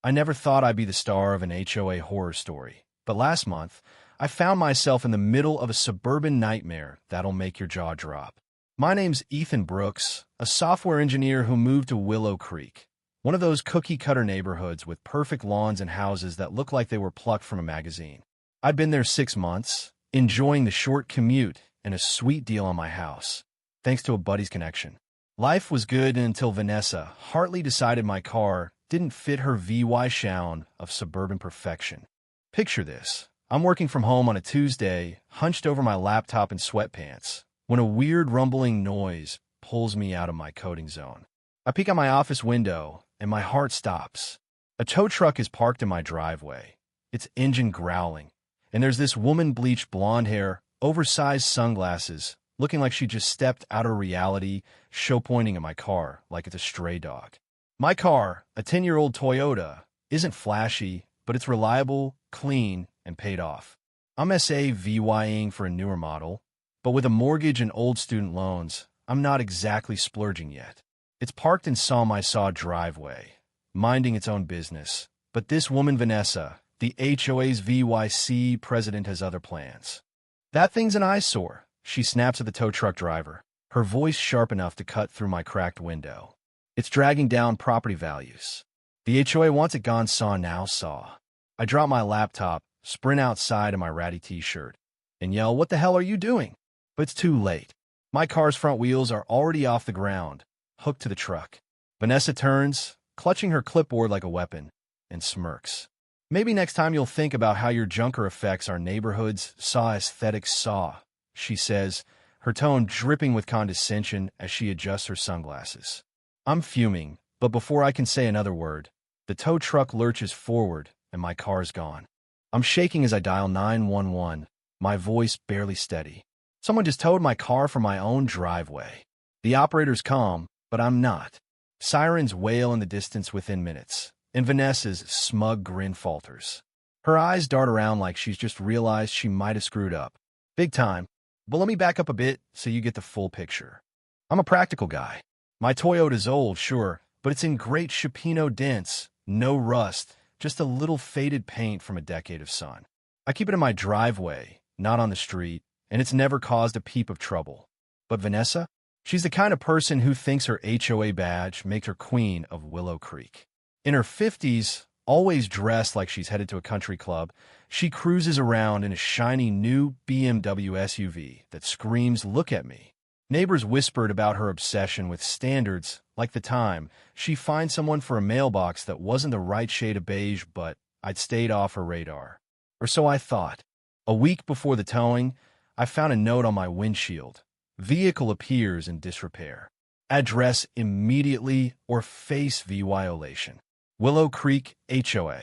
I never thought I'd be the star of an HOA horror story, but last month, I found myself in the middle of a suburban nightmare that'll make your jaw drop. My name's Ethan Brooks, a software engineer who moved to Willow Creek, one of those cookie-cutter neighborhoods with perfect lawns and houses that look like they were plucked from a magazine. I'd been there 6 months, enjoying the short commute and a sweet deal on my house, thanks to a buddy's connection. Life was good until Vanessa Hartley decided my car didn't fit her VY shown of suburban perfection. Picture this. I'm working from home on a Tuesday, hunched over my laptop in sweatpants, when a weird rumbling noise pulls me out of my coding zone. I peek out my office window, and my heart stops. A tow truck is parked in my driveway, its engine growling, and there's this woman, bleached blonde hair, oversized sunglasses, looking like she just stepped out of reality, show-pointing at my car like it's a stray dog. My car, a 10-year-old Toyota, isn't flashy, but it's reliable, clean, and paid off. I'm SAVYing for a newer model, but with a mortgage and old student loans, I'm not exactly splurging yet. It's parked in my driveway, minding its own business, but this woman Vanessa, the HOA's VYC president, has other plans. That thing's an eyesore, she snaps at the tow truck driver, her voice sharp enough to cut through my cracked window. It's dragging down property values. The HOA wants it gone now. I drop my laptop, sprint outside in my ratty t-shirt, and yell, "What the hell are you doing?" But it's too late. My car's front wheels are already off the ground, hooked to the truck. Vanessa turns, clutching her clipboard like a weapon, and smirks. "Maybe next time you'll think about how your junker affects our neighborhood's aesthetics, she says, her tone dripping with condescension as she adjusts her sunglasses. I'm fuming, but before I can say another word, the tow truck lurches forward and my car's gone. I'm shaking as I dial 911, my voice barely steady. Someone just towed my car from my own driveway. The operator's calm, but I'm not. Sirens wail in the distance within minutes, and Vanessa's smug grin falters. Her eyes dart around like she's just realized she might have screwed up. Big time. But let me back up a bit so you get the full picture. I'm a practical guy. My Toyota's old, sure, but it's in great Shapino dents, no rust, just a little faded paint from a decade of sun. I keep it in my driveway, not on the street, and it's never caused a peep of trouble. But Vanessa? She's the kind of person who thinks her HOA badge makes her queen of Willow Creek. In her 50s, always dressed like she's headed to a country club, she cruises around in a shiny new BMW SUV that screams, "Look at me." Neighbors whispered about her obsession with standards, like the time she finds someone for a mailbox that wasn't the right shade of beige, but I'd stayed off her radar. Or so I thought. A week before the towing, I found a note on my windshield. Vehicle appears in disrepair. Address immediately or face violation. Willow Creek, HOA.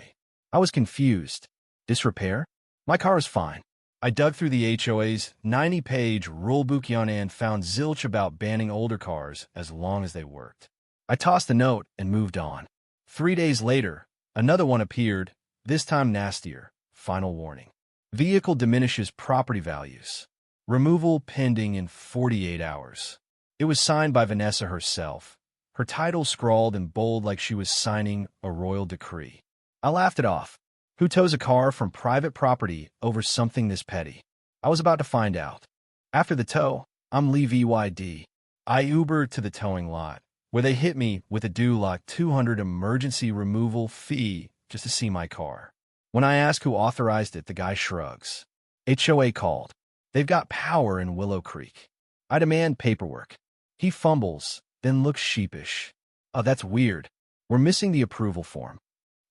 I was confused. Disrepair? My car is fine. I dug through the HOA's 90-page rulebook and found zilch about banning older cars as long as they worked. I tossed the note and moved on. 3 days later, another one appeared, this time nastier. Final warning. Vehicle diminishes property values. Removal pending in 48 hours. It was signed by Vanessa herself, her title scrawled in bold like she was signing a royal decree. I laughed it off. Who tows a car from private property over something this petty? I was about to find out. After the tow, I'm Lee VYD. I Uber to the towing lot, where they hit me with a $200 emergency removal fee just to see my car. When I ask who authorized it, the guy shrugs. HOA called. They've got power in Willow Creek. I demand paperwork. He fumbles, then looks sheepish. Oh, that's weird. We're missing the approval form.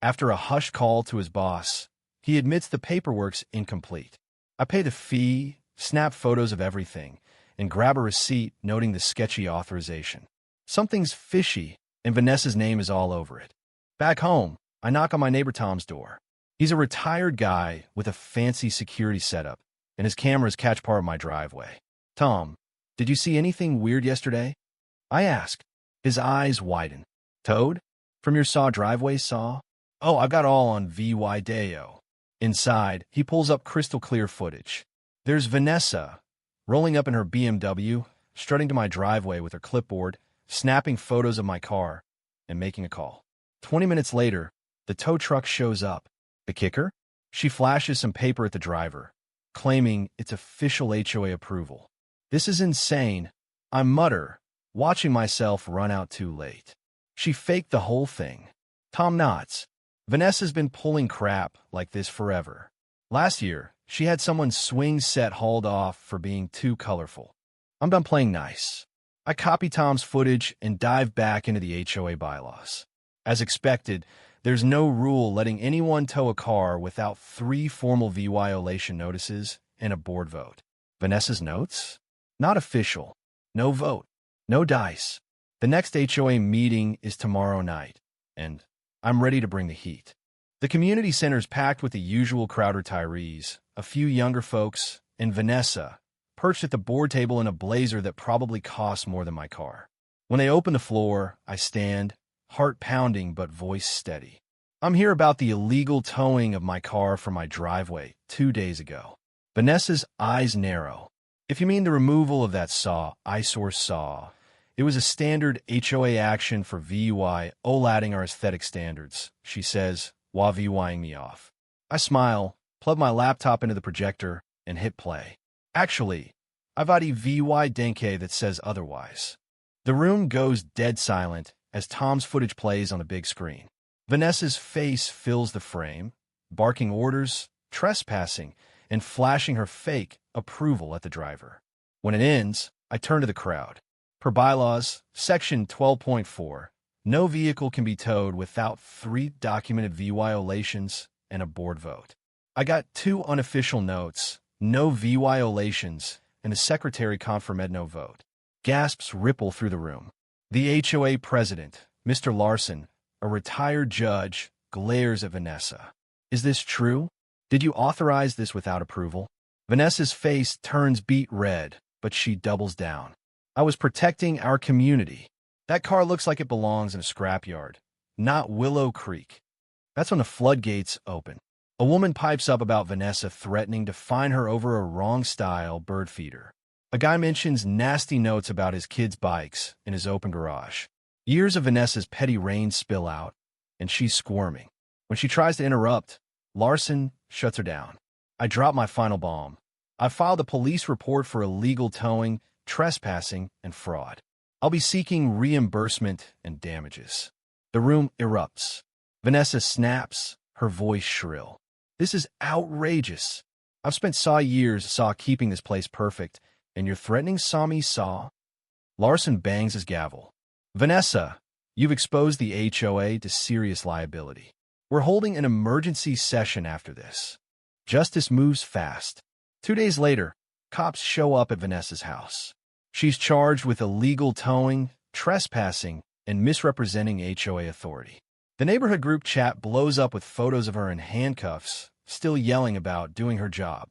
After a hushed call to his boss, he admits the paperwork's incomplete. I pay the fee, snap photos of everything, and grab a receipt noting the sketchy authorization. Something's fishy, and Vanessa's name is all over it. Back home, I knock on my neighbor Tom's door. He's a retired guy with a fancy security setup, and his cameras catch part of my driveway. "Tom, did you see anything weird yesterday?" I ask. His eyes widen. "Towed? From your driveway, saw?" "Oh, I've got all on VYDAO." Inside, he pulls up crystal clear footage. There's Vanessa, rolling up in her BMW, strutting to my driveway with her clipboard, snapping photos of my car, and making a call. 20 minutes later, The tow truck shows up. The kicker? She flashes some paper at the driver, claiming it's official HOA approval. This is insane, I mutter, watching myself run out too late. She faked the whole thing. Tom nods. Vanessa's been pulling crap like this forever. Last year, she had someone's swing set hauled off for being too colorful. I'm done playing nice. I copy Tom's footage and dive back into the HOA bylaws. As expected, there's no rule letting anyone tow a car without 3 formal violation notices and a board vote. Vanessa's notes? Not official. No vote. No dice. The next HOA meeting is tomorrow night, and I'm ready to bring the heat. The community center's packed with the usual crowd retirees, a few younger folks, and Vanessa, perched at the board table in a blazer that probably costs more than my car. When they open the floor, I stand, heart pounding but voice steady. I'm here about the illegal towing of my car from my driveway 2 days ago. Vanessa's eyes narrow. If you mean the removal of that eyesore saw, it was a standard HOA action for violating our aesthetic standards, she says, while VYing me off. I smile, plug my laptop into the projector, and hit play. Actually, I've got a VY denke that says otherwise. The room goes dead silent as Tom's footage plays on the big screen. Vanessa's face fills the frame, barking orders, trespassing, and flashing her fake approval at the driver. When it ends, I turn to the crowd. Per bylaws, Section 12.4, no vehicle can be towed without 3 documented violations and a board vote. I got 2 unofficial notes, no violations, and the secretary confirmed no vote. Gasps ripple through the room. The HOA president, Mr. Larson, a retired judge, glares at Vanessa. Is this true? Did you authorize this without approval? Vanessa's face turns beet red, but she doubles down. I was protecting our community. That car looks like it belongs in a scrapyard, not Willow Creek. That's when the floodgates open. A woman pipes up about Vanessa threatening to fine her over a wrong-style bird feeder. A guy mentions nasty notes about his kids' bikes in his open garage. Years of Vanessa's petty reigns spill out, and she's squirming. When she tries to interrupt, Larson shuts her down. I drop my final bomb. I filed a police report for illegal towing, trespassing, and fraud. I'll be seeking reimbursement and damages. The room erupts. Vanessa snaps, her voice shrill. This is outrageous. I've spent years keeping this place perfect, and you're threatening me saw? Larson bangs his gavel. Vanessa, you've exposed the HOA to serious liability. We're holding an emergency session after this. Justice moves fast. 2 days later, cops show up at Vanessa's house. She's charged with illegal towing, trespassing, and misrepresenting HOA authority. The neighborhood group chat blows up with photos of her in handcuffs, still yelling about doing her job.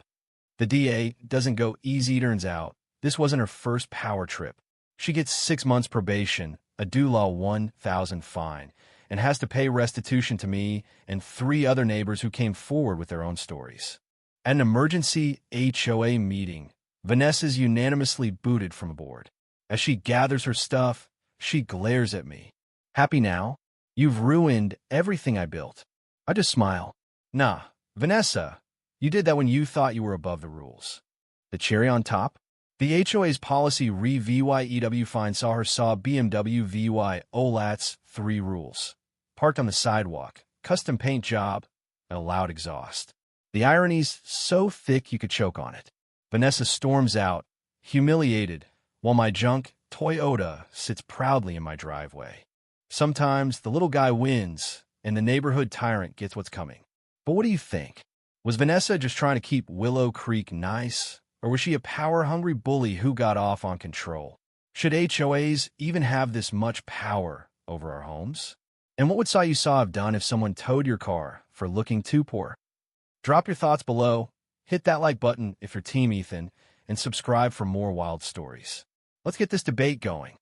The DA doesn't go easy. Turns out, this wasn't her first power trip. She gets 6 months probation, a DULA 1,000 fine, and has to pay restitution to me and 3 other neighbors who came forward with their own stories. At an emergency HOA meeting, Vanessa's unanimously booted from a board. As she gathers her stuff, she glares at me. Happy now? You've ruined everything I built. I just smile. Nah, Vanessa, you did that when you thought you were above the rules. The cherry on top? The HOA's policy VYEW fine saw her BMW VY OLAT's 3 rules. Parked on the sidewalk, custom paint job, and a loud exhaust. The irony's so thick you could choke on it. Vanessa storms out, humiliated, while my junk Toyota sits proudly in my driveway. Sometimes the little guy wins, and the neighborhood tyrant gets what's coming. But what do you think? Was Vanessa just trying to keep Willow Creek nice, or was she a power-hungry bully who got off on control? Should HOAs even have this much power over our homes? And what would you have done if someone towed your car for looking too poor? Drop your thoughts below, hit that like button if you're Team Ethan, and subscribe for more wild stories. Let's get this debate going.